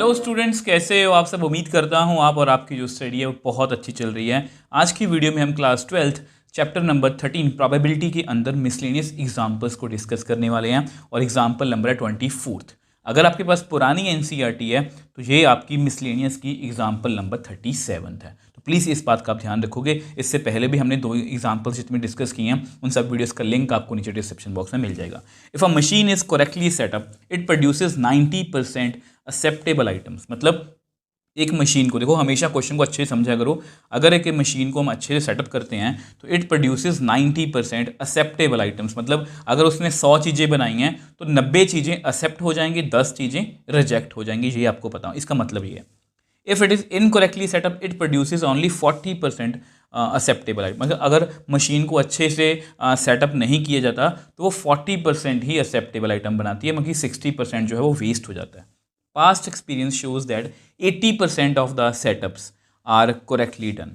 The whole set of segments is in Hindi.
हेलो स्टूडेंट्स, कैसे हो आप सब। उम्मीद करता हूँ आप और आपकी जो स्टडी है वो बहुत अच्छी चल रही है। आज की वीडियो में हम class 12th chapter number 13 probability के अंदर मिसलेनियस एग्जाम्पल्स को डिस्कस करने वाले हैं और एग्जाम्पल नंबर है 24th। अगर आपके पास पुरानी एनसीईआरटी है तो ये आपकी मिसलेनियस की एग्जाम्पल नंबर 37 है। तो प्लीज़ इस बात का आप ध्यान रखोगे। इससे पहले भी हमने 2 एग्जाम्पल्स जितने डिस्कस किए हैं उन सब वीडियोस का लिंक आपको नीचे डिस्क्रिप्शन बॉक्स में मिल जाएगा। If a machine is correctly setup it produces 90% acceptable items. मतलब एक मशीन को देखो, हमेशा क्वेश्चन को अच्छे से समझा करो। अगर एक मशीन को हम अच्छे से सेटअप करते हैं तो इट प्रोड्यूसेस 90% एक्सेप्टेबल आइटम्स। मतलब अगर उसने 100 चीज़ें बनाई हैं तो 90 चीज़ें एक्सेप्ट हो जाएंगी, 10 चीज़ें रिजेक्ट हो जाएंगी। ये आपको पता हो, इसका मतलब ये है। If it is incorrectly setup it produces only 40% acceptable item. मतलब अगर मशीन को अच्छे से सेटअप नहीं किया जाता तो वो 40% ही एक्सेप्टेबल आइटम बनाती है, बाकी 60% जो है वो वेस्ट हो जाता है। Past experience shows that 80% of the setups are correctly done.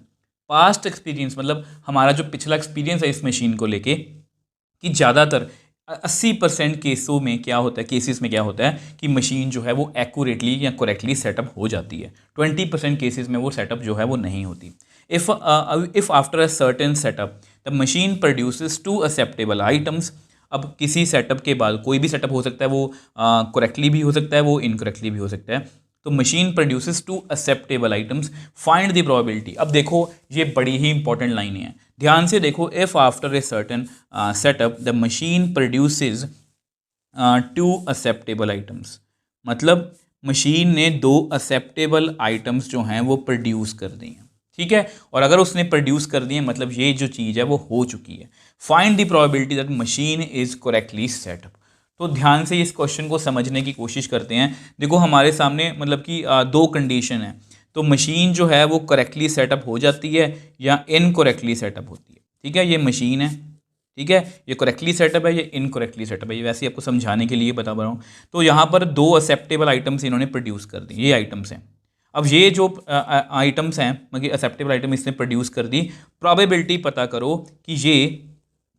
Past experience मतलब हमारा जो पिछला एक्सपीरियंस है इस मशीन को लेके कि ज़्यादातर 80% केसों में क्या होता है, केसेस में क्या होता है कि मशीन जो है वो एक्यूरेटली या करेक्टली सेटअप हो जाती है। 20% केसेस में वो सेटअप जो है वो नहीं होती। If after a certain setup the machine produces 2 acceptable items. अब किसी सेटअप के बाद कोई भी सेटअप हो सकता है, वो करेक्टली भी हो सकता है, वो इनकरेक्टली भी हो सकता है। तो machine produces 2 acceptable items, find the probability. अब देखो ये बड़ी ही इंपॉर्टेंट लाइन है, ध्यान से देखो। If after a certain setup the machine produces 2 acceptable items, मतलब मशीन ने 2 एक्सेप्टेबल आइटम्स जो हैं वो प्रोड्यूस कर दी हैं, ठीक है। और अगर उसने प्रोड्यूस कर दिए मतलब ये जो चीज़ है वो हो चुकी है। Find the probability that machine is correctly setup. तो ध्यान से इस क्वेश्चन को समझने की कोशिश करते हैं। देखो हमारे सामने मतलब कि 2 कंडीशन है। तो मशीन जो है वो करेक्टली सेटअप हो जाती है या इनकरेक्टली सेटअप होती है, ठीक है। ये मशीन है, ठीक है, ये करेक्टली सेटअप है, ये इनकरेक्टली सेटअप है। ये वैसे ही आपको समझाने के लिए बता रहा हूँ। तो यहाँ पर 2 एक्सेप्टेबल आइटम्स इन्होंने प्रोड्यूस कर दी, ये आइटम्स हैं। अब ये जो आइटम्स हैं मतलब एक्सेप्टेबल आइटम इसने प्रोड्यूस कर दी, प्रोबेबिलिटी पता करो कि ये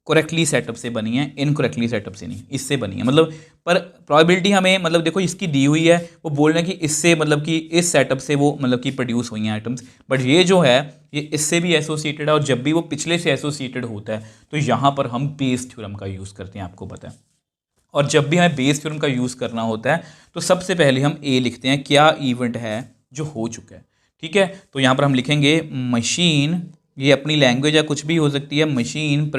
करेक्टली सेटअप से बनी है, इनकरेक्टली सेटअप से नहीं, इससे बनी है। मतलब पर प्रोबेबिलिटी हमें मतलब देखो इसकी दी हुई है, वो बोल रहे हैं कि इससे मतलब कि इस सेटअप से वो मतलब कि प्रोड्यूस हुई हैं आइटम्स। बट ये जो है ये इससे भी एसोसिएटेड है, और जब भी वो पिछले से एसोसिएटेड होता है तो यहाँ पर हम बेस थ्योरम का यूज़ करते हैं, आपको पता है। और जब भी हमें बेस थ्योरम का यूज़ करना होता है तो सबसे पहले हम ए लिखते हैं, क्या इवेंट है जो हो चुका है, ठीक है। तो यहाँ पर हम लिखेंगे मशीन, ये अपनी लैंग्वेज है, कुछ भी हो सकती है। मशीन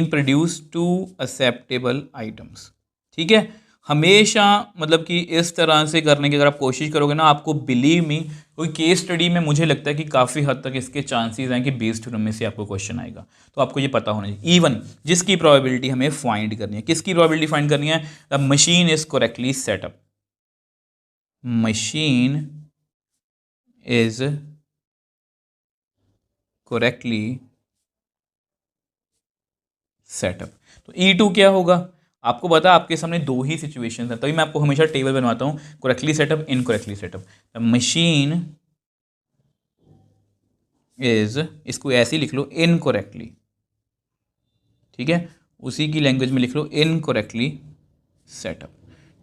प्रोड्यूस 2 एक्सेप्टेबल आइटम्स, ठीक है। हमेशा मतलब कि इस तरह से करने की अगर आप कोशिश करोगे ना, आपको बिलीव मी कोई केस स्टडी में मुझे लगता है कि काफ़ी हद तक इसके चांसेस हैं कि बेस थ्योरम में से आपको क्वेश्चन आएगा। तो आपको ये पता होना चाहिए। इवन जिसकी प्रोबेबिलिटी हमें फाइंड करनी है, किसकी प्रोबेबिलिटी फाइंड करनी है? The machine is correctly setup. Machine is correctly setup. तो E2 क्या होगा? आपको पता है आपके सामने 2 ही सिचुएशंस हैं, तभी मैं आपको हमेशा टेबल बनवाता हूँ, correctly setup, incorrectly setup. The machine is, इसको ऐसे ही लिख लो, इनकरेक्टली, ठीक है। उसी की लैंग्वेज में लिख लो, इनकरेक्टली सेटअप,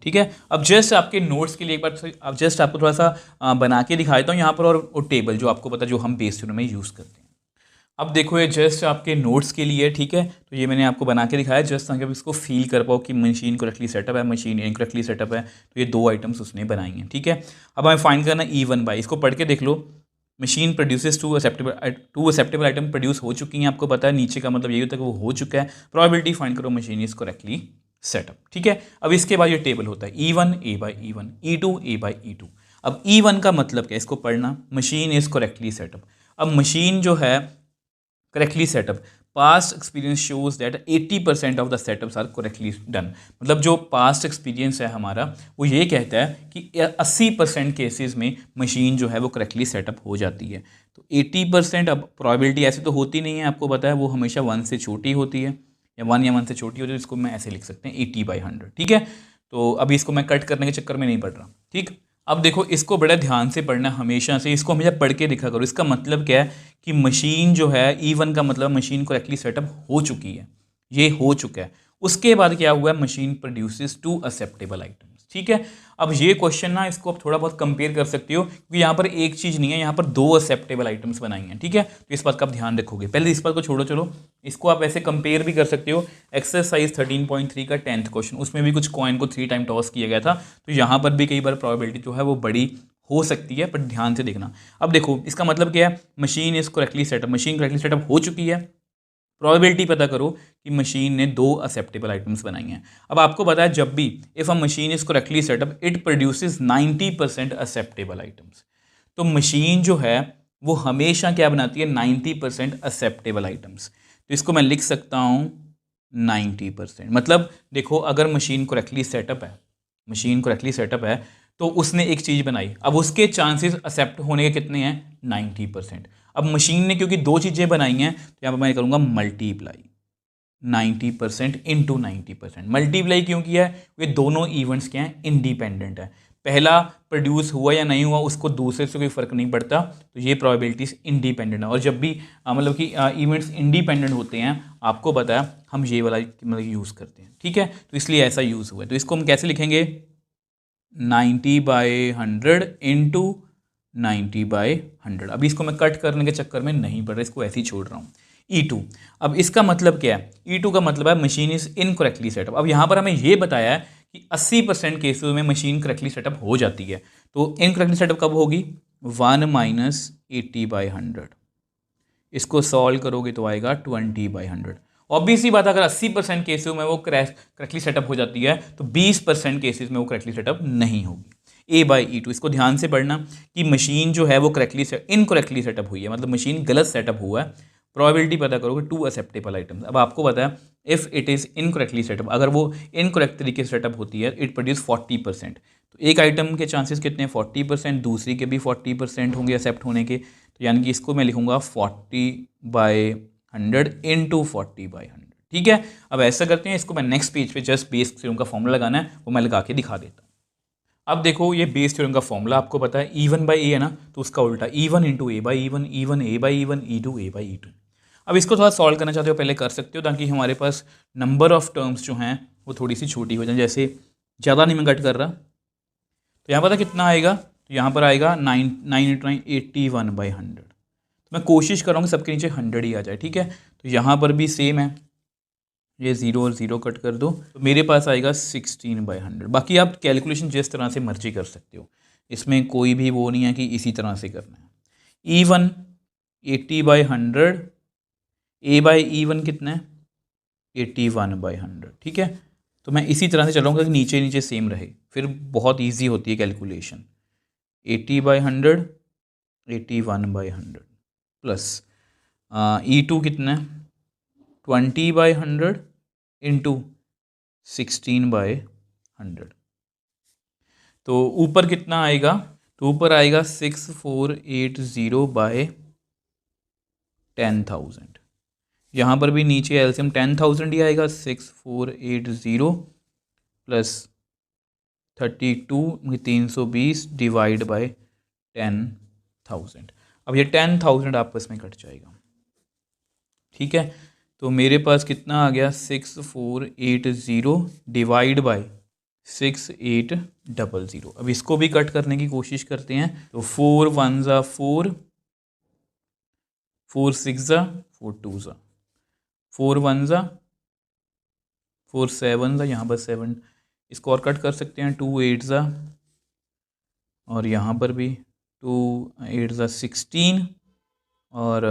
ठीक है। अब जस्ट आपके नोट्स के लिए एक बार अब जस्ट आपको थोड़ा सा बना के दिखा देता हूँ यहाँ पर, और टेबल जो आपको पता जो हम बेस थ्योरम में यूज़ करते हैं। अब देखो ये जस्ट आपके नोट्स के लिए, ठीक है। तो ये मैंने आपको बना के दिखाया जस्ट ताकि आप इसको फील कर पाओ कि मशीन करेक्टली सेटअप है, मशीन इनकरेक्टली सेटअप है। तो ये 2 आइटम्स उसने बनाई हैं, ठीक है। अब हमें फाइंड करना E1 बाई, इसको पढ़ के देख लो। Machine produces 2 acceptable item produce हो चुकी हैं, आपको पता है नीचे का मतलब यही होता है कि वो हो चुका है। प्रोबेबिलिटी फाइंड करो मशीन इज करेक्टली सेटअप, ठीक है। अब इसके बाद ये टेबल होता है E1 A by E1, E2 A by E2। अब E1 का मतलब क्या है, इसको पढ़ना, मशीन इज करेक्टली सेटअप। अब मशीन जो है correctly setup, past experience shows that 80% of the setups are correctly done. मतलब जो पास्ट एक्सपीरियंस है हमारा वो ये कहता है कि 80% केसेस में मशीन जो है वो करेक्टली सेटअप हो जाती है। तो 80%, अब प्रोबेबिलिटी ऐसे तो होती नहीं है, आपको पता है वो हमेशा 1 से छोटी होती है, या 1 से छोटी होती है। इसको मैं ऐसे लिख सकते हैं 80/100, ठीक है। तो अभी इसको मैं कट करने के चक्कर में नहीं पढ़ रहा, ठीक। अब देखो इसको बड़ा ध्यान से पढ़ना, हमेशा से इसको हमेशा पढ़ के दिखा करो। इसका मतलब क्या है कि मशीन जो है E1 का मतलब मशीन करेक्टली सेटअप हो चुकी है, ये हो चुका है। उसके बाद क्या हुआ, मशीन प्रोड्यूसेस 2 एक्सेप्टेबल आइटम्स, ठीक है। अब ये क्वेश्चन ना इसको आप थोड़ा बहुत कंपेयर कर सकते हो, क्योंकि यहाँ पर एक चीज़ नहीं है, यहाँ पर दो एक्सेप्टेबल आइटम्स बनाई हैं, ठीक है। तो इस बात का आप ध्यान रखोगे। पहले इस बात को छोड़ो, चलो इसको आप ऐसे कंपेयर भी कर सकते हो। एक्सरसाइज 13.3 का 10th क्वेश्चन, उसमें भी कुछ कॉइन को 3 टाइम टॉस किया गया था, तो यहाँ पर भी कई बार प्रोबेबिलिटी जो है वो बड़ी हो सकती है, पर ध्यान से देखना। अब देखो इसका मतलब क्या है, machine is correctly setup, machine correctly setup हो चुकी है। प्रोबेबिलिटी पता करो कि मशीन ने दो एक्सेप्टेबल आइटम्स बनाई हैं। अब आपको पता है जब भी if a machine is correctly setup it produces 90% acceptable items. तो मशीन जो है वो हमेशा क्या बनाती है, 90% एक्सेप्टेबल आइटम्स। तो इसको मैं लिख सकता हूँ 90%। मतलब देखो अगर मशीन करेक्टली सेटअप है, मशीन करेक्टली सेटअप है तो उसने एक चीज़ बनाई, अब उसके चांसेस एक्सेप्ट होने के कितने हैं, 90%। अब मशीन ने क्योंकि दो चीज़ें बनाई हैं तो यहाँ पर मैं करूँगा मल्टीप्लाई 90% इंटू 90%। मल्टीप्लाई क्यों किया है, ये दोनों इवेंट्स क्या हैं, इंडिपेंडेंट है। पहला प्रोड्यूस हुआ या नहीं हुआ उसको दूसरे से कोई फ़र्क नहीं पड़ता, तो ये प्रोबेबिलिटीज इंडिपेंडेंट है। और जब भी मतलब कि इवेंट्स इंडिपेंडेंट होते हैं, आपको पता है हम ये वाला मतलब यूज़ करते हैं, ठीक है। तो इसलिए ऐसा यूज़ हुआ है। तो इसको हम कैसे लिखेंगे, 90/100 इंटू 90/100। अभी इसको मैं कट करने के चक्कर में नहीं पड़ रहा, इसको ऐसे ही छोड़ रहा हूँ। E2, अब इसका मतलब क्या है, E2 का मतलब है मशीन इज इनकरेक्टली सेटअप। अब यहाँ पर हमें ये बताया है कि 80% केसेस में मशीन करेक्टली सेटअप हो जाती है। तो इनकरेक्टली सेटअप कब होगी, 1 - 80/100। इसको सॉल्व करोगे तो आएगा 20/100। ऑब्वियसली बात, अगर 80% केसेस में वो करेक्टली सेटअप हो जाती है तो 20% केसेस में वो करेक्टली सेटअप नहीं होगी। A/E2, इसको ध्यान से पढ़ना कि मशीन जो है वो करेक्टली इनकरेक्टली सेटअप हुई है, मतलब मशीन गलत सेटअप हुआ है। प्रोबेबिलिटी पता करोगे 2 एक्सेप्टेबल आइटम्स। अब आपको पता है if it is incorrectly setup, अगर वो इनकरेक्ट तरीके से सेटअप होती है इट प्रोड्यूस 40%। तो एक आइटम के चांसेस कितने हैं, 40%, दूसरी के भी 40% होंगे एक्सेप्ट होने के। तो यानी कि इसको मैं लिखूंगा 40/100 इंटू 40/100, ठीक है। अब ऐसा करते हैं, इसको मैं नेक्स्ट पेज पे जस्ट बेस थ्योरम का फॉर्मूला लगाना है वो मैं लगा के दिखा देता हूँ। अब देखो ये बेस थ्योरम का फॉर्मूला आपको पता है, E1/A है ना, तो उसका उल्टा E1 × A/E1, E1 A/E1, E2 A/E2। अब इसको थोड़ा सॉल्व करना चाहते हो पहले कर सकते हो, ताकि हमारे पास नंबर ऑफ टर्म्स जो हैं वो थोड़ी सी छोटी हो जाए। जैसे ज़्यादा नहीं मैं कट कर रहा, तो यहाँ पता कितना आएगा, तो यहाँ पर आएगा 9 × 9 81/100। तो मैं कोशिश कर रहा हूँ कि सबके नीचे 100 ही आ जाए, ठीक है। तो यहाँ पर भी सेम है, ये 0 और 0 कट कर दो, तो मेरे पास आएगा 16/100। बाकी आप कैलकुलेशन जिस तरह से मर्जी कर सकते हो, इसमें कोई भी वो नहीं है कि इसी तरह से करना है। E1 80/100, A/E1 कितना है 81/100, ठीक है। तो मैं इसी तरह से चलाऊँगा कि नीचे नीचे सेम रहे, फिर बहुत ईजी होती है कैलकुलेशन। 80/100 81/100 प्लस E2 कितना है 20/100 इंटू 16/100। तो ऊपर कितना आएगा, तो ऊपर आएगा 6480/10,000। यहाँ पर भी नीचे एलसीएम 10,000 ही आएगा, 6480 प्लस 320 डिवाइड बाय 10,000। अब ये 10,000 आपस में कट जाएगा, ठीक है। तो मेरे पास कितना आ गया 6480 डिवाइड बाय 6800। अब इसको भी कट करने की कोशिश करते हैं, तो 4 1 ज़ा 4, 4 6 ज़ा 4 2 ज़ा 4 1 ज़ा 4 7 ज़ा, यहाँ पर 7, इसको और कट कर सकते हैं, 2 8 ज़ा, और यहाँ पर भी 2 8 ज़ा 16, और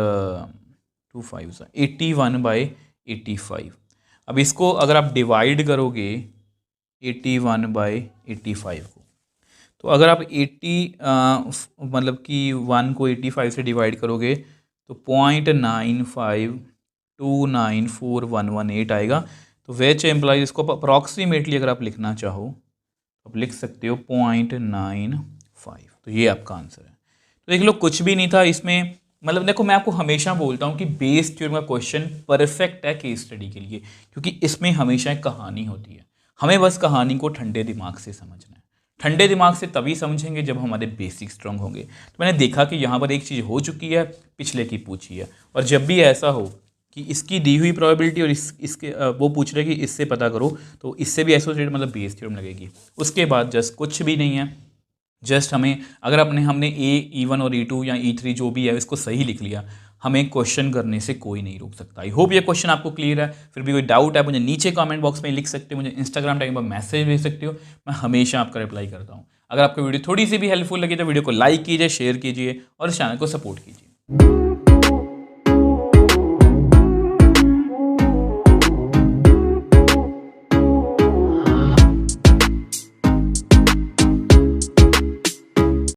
2 5 ज़ा 81/85। अब इसको अगर आप डिवाइड करोगे 81/85 को, तो अगर आप 80 मतलब कि 1 को 85 से डिवाइड करोगे तो 0.9529411 आएगा। तो विच एम्प्लॉइज, इसको अप्रॉक्सीमेटली अगर आप लिखना चाहो तो आप लिख सकते हो 0.95। तो ये आपका आंसर है। तो देख लो कुछ भी नहीं था इसमें, मतलब देखो मैं आपको हमेशा बोलता हूँ कि बेस थ्योरम का क्वेश्चन परफेक्ट है केस स्टडी के लिए, क्योंकि इसमें हमेशा एक कहानी होती है। हमें बस कहानी को ठंडे दिमाग से समझना है। ठंडे दिमाग से तभी समझेंगे जब हमारे बेसिक स्ट्रांग होंगे। तो मैंने देखा कि यहाँ पर एक चीज़ हो चुकी है, पिछले की पूछी है, और जब भी ऐसा हो कि इसकी दी हुई प्रोबेबिलिटी और इसके वो पूछ रहे कि इससे पता करो, तो इससे भी एसोसिएटेड मतलब बेस थ्योरम लगेगी। उसके बाद जस्ट कुछ भी नहीं है, जस्ट हमें अगर हमने E1 और E2 या E3 जो भी है इसको सही लिख लिया, हमें क्वेश्चन करने से कोई नहीं रोक सकता। आई होप ये क्वेश्चन आपको क्लियर है। फिर भी कोई डाउट है मुझे नीचे कमेंट बॉक्स में लिख सकते हो, मुझे इंस्टाग्राम टाइम पर मैसेज भेज सकते हो, मैं हमेशा आपका रिप्लाई करता हूँ। अगर आपको वीडियो थोड़ी सी भी हेल्पफुल लगी तो वीडियो को लाइक कीजिए, शेयर कीजिए और इस चैनल को सपोर्ट कीजिए।